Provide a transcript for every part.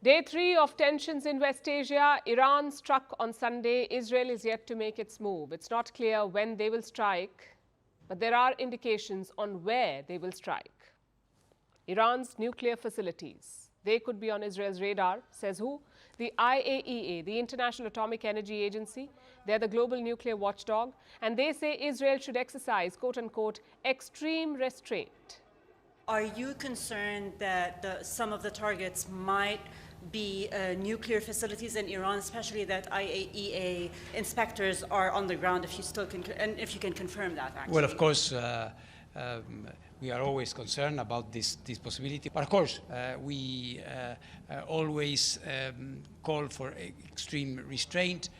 Day 3 of tensions in West Asia. Iran struck on Sunday. Israel is yet to make its move. It's not clear when they will strike, but there are indications on where they will strike. Iran's nuclear facilities. They could be on Israel's radar, says who? The IAEA, the International Atomic Energy Agency. They're the global nuclear watchdog. And they say Israel should exercise, quote unquote, extreme restraint. Are you concerned that some of the targets might be nuclear facilities in Iran, especially that IAEA inspectors are on the ground, if you can confirm that, actually? Well, of course, we are always concerned about this possibility. But of course, we always call for extreme restraint.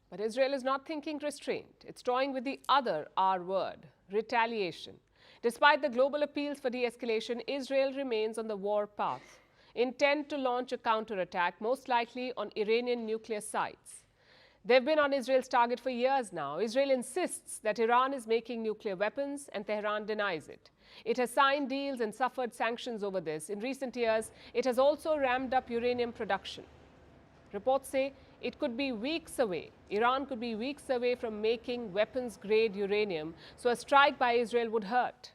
But Israel is not thinking restraint. It's toying with the other R word, retaliation. Despite the global appeals for de-escalation, Israel remains on the war path, intent to launch a counterattack, most likely on Iranian nuclear sites. They've been on Israel's target for years now. Israel insists that Iran is making nuclear weapons, and Tehran denies it. It has signed deals and suffered sanctions over this. In recent years, it has also ramped up uranium production. Reports say it could be weeks away. Iran could be weeks away from making weapons-grade uranium, so a strike by Israel would hurt.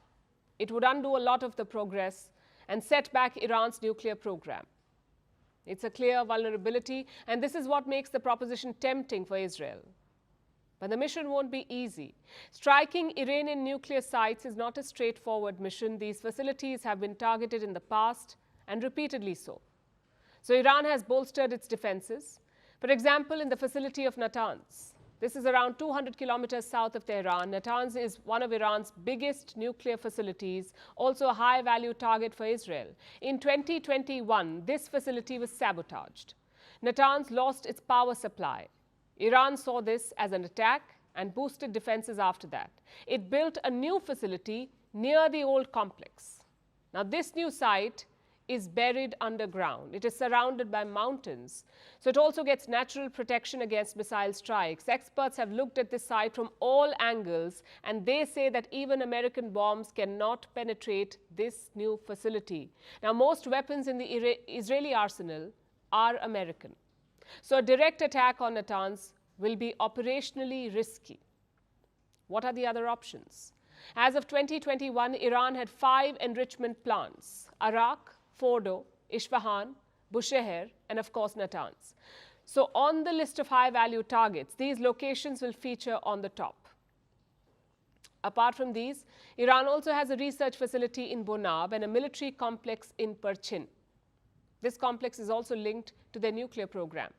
It would undo a lot of the progress and set back Iran's nuclear program. It's a clear vulnerability, and this is what makes the proposition tempting for Israel. But the mission won't be easy. Striking Iranian nuclear sites is not a straightforward mission. These facilities have been targeted in the past, and repeatedly so. So Iran has bolstered its defenses. For example, in the facility of Natanz. This is around 200 kilometers south of Tehran. Natanz is one of Iran's biggest nuclear facilities, also a high-value target for Israel. In 2021, this facility was sabotaged. Natanz lost its power supply. Iran saw this as an attack and boosted defenses after that. It built a new facility near the old complex. Now, this new site is buried underground. It is surrounded by mountains, so it also gets natural protection against missile strikes. Experts have looked at this site from all angles, and they say that even American bombs cannot penetrate this new facility. Now, most weapons in the Israeli arsenal are American, so a direct attack on Natanz will be operationally risky. What are the other options? As of 2021, Iran had 5 enrichment plants: Arak, Fordo, Isfahan, Bushehr, and of course Natanz. So on the list of high-value targets, these locations will feature on the top. Apart from these, Iran also has a research facility in Bonab and a military complex in Parchin. This complex is also linked to their nuclear program.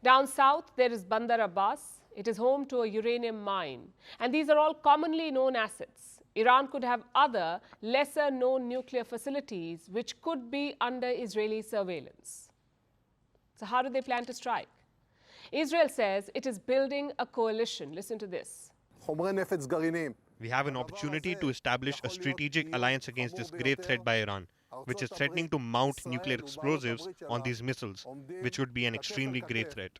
Down south, there is Bandar Abbas. It is home to a uranium mine. And these are all commonly known assets. Iran could have other lesser-known nuclear facilities which could be under Israeli surveillance. So how do they plan to strike? Israel says it is building a coalition. Listen to this. We have an opportunity to establish a strategic alliance against this grave threat by Iran, which is threatening to mount nuclear explosives on these missiles, which would be an extremely grave threat.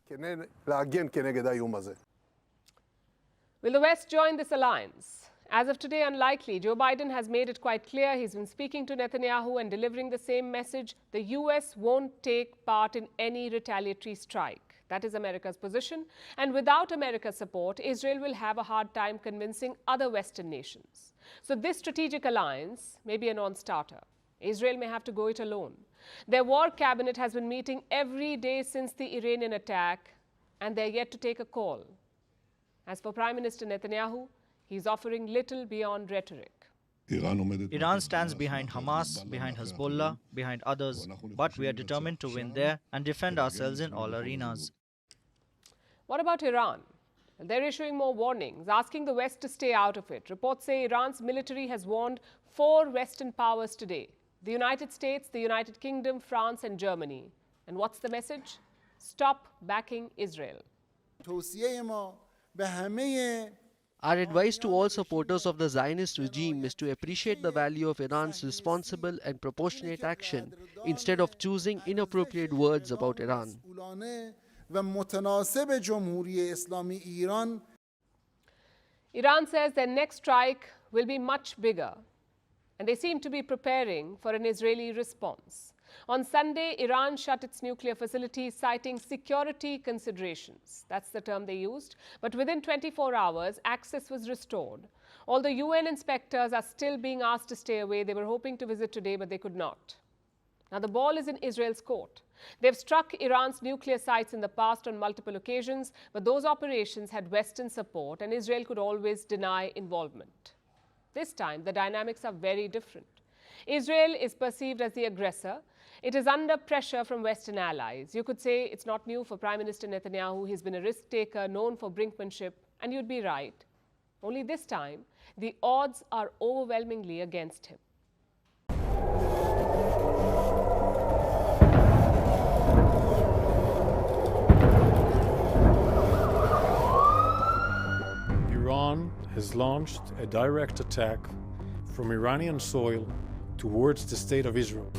Will the West join this alliance? As of today, unlikely. Joe Biden has made it quite clear. He's been speaking to Netanyahu and delivering the same message. The U.S. won't take part in any retaliatory strike. That is America's position. And without America's support, Israel will have a hard time convincing other Western nations. So this strategic alliance may be a non-starter. Israel may have to go it alone. Their war cabinet has been meeting every day since the Iranian attack, and they're yet to take a call. As for Prime Minister Netanyahu, he's offering little beyond rhetoric. Iran stands behind Hamas, behind Hezbollah, behind others, but we are determined to win there and defend ourselves in all arenas. What about Iran? They're issuing more warnings, asking the West to stay out of it. Reports say Iran's military has warned 4 Western powers today: the United States, the United Kingdom, France, and Germany. And what's the message? Stop backing Israel. Our advice to all supporters of the Zionist regime is to appreciate the value of Iran's responsible and proportionate action instead of choosing inappropriate words about Iran. Iran says their next strike will be much bigger, and they seem to be preparing for an Israeli response. On Sunday, Iran shut its nuclear facilities, citing security considerations. That's the term they used. But within 24 hours, access was restored. Although UN inspectors are still being asked to stay away, they were hoping to visit today, but they could not. Now, the ball is in Israel's court. They've struck Iran's nuclear sites in the past on multiple occasions, but those operations had Western support, and Israel could always deny involvement. This time, the dynamics are very different. Israel is perceived as the aggressor. It is under pressure from Western allies. You could say it's not new for Prime Minister Netanyahu. He's been a risk taker, known for brinkmanship, and you'd be right. Only this time, the odds are overwhelmingly against him. Iran has launched a direct attack from Iranian soil towards the state of Israel.